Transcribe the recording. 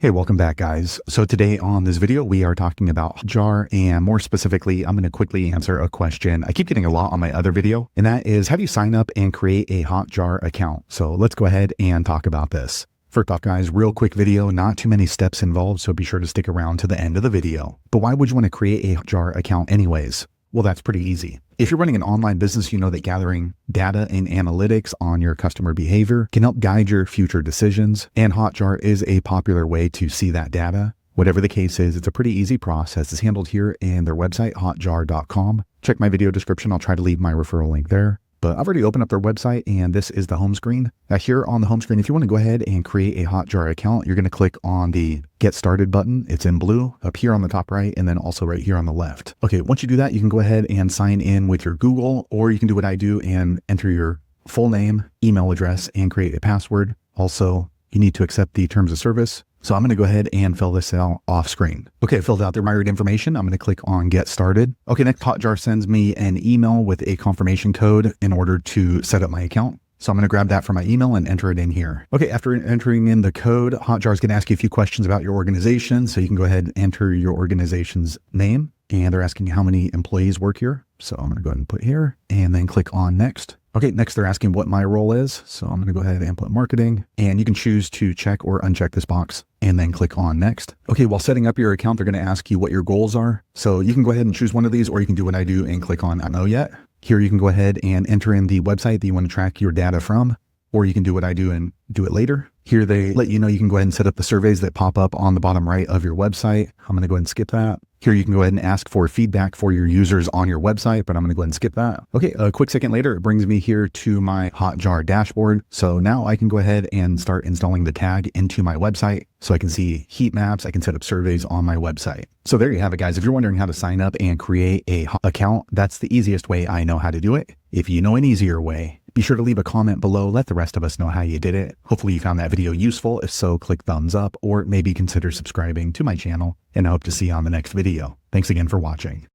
Hey, welcome back, guys. So today on this video, we are talking about Hotjar, and more specifically, I'm going to quickly answer a question I keep getting a lot on my other video, and that is, how do you sign up and create a Hotjar account? So let's go ahead and talk about this. First off, guys, real quick video, not too many steps involved, so be sure to stick around to the end of the video. But why would you want to create a Hotjar account anyways? Well, that's pretty easy. If you're running an online business, you know that gathering data and analytics on your customer behavior can help guide your future decisions, and Hotjar is a popular way to see that data. Whatever the case is, it's a pretty easy process. It's handled here in their website, hotjar.com. Check my video description. I'll try to leave my referral link there. But I've already opened up their website, and this is the home screen. Now here on the home screen, if you want to go ahead and create a Hotjar account, you're going to click on the Get Started button. It's in blue up here on the top right, and then also right here on the left. Okay, once you do that, you can go ahead and sign in with your Google, or you can do what I do and enter your full name, email address, and create a password. Also, you need to accept the terms of service. So I'm going to go ahead and fill this out off screen. Okay, I filled out the required information. I'm going to click on Get Started. Okay, next Hotjar sends me an email with a confirmation code in order to set up my account. So I'm going to grab that from my email and enter it in here. Okay, after entering in the code, Hotjar is going to ask you a few questions about your organization. So you can go ahead and enter your organization's name. And they're asking how many employees work here. So I'm going to go ahead and put here and then click on Next. Okay, next they're asking what my role is. So I'm going to go ahead and put marketing, and you can choose to check or uncheck this box and then click on Next. Okay, while setting up your account, they're going to ask you what your goals are. So you can go ahead and choose one of these, or you can do what I do and click on I don't know yet. Here you can go ahead and enter in the website that you want to track your data from, or you can do what I do and do it later. Here they let you know you can go ahead and set up the surveys that pop up on the bottom right of your website. I'm going to go ahead and skip that. Here you can go ahead and ask for feedback for your users on your website, but I'm going to go ahead and skip that. Okay, a quick second later, it brings me here to my Hotjar dashboard. So now I can go ahead and start installing the tag into my website so I can see heat maps. I can set up surveys on my website. So there you have it, guys. If you're wondering how to sign up and create a account, that's the easiest way I know how to do it. If you know an easier way, be sure to leave a comment below. Let the rest of us know how you did it. Hopefully you found that video useful. If so, click thumbs up or maybe consider subscribing to my channel, and I hope to see you on the next video. Thanks again for watching.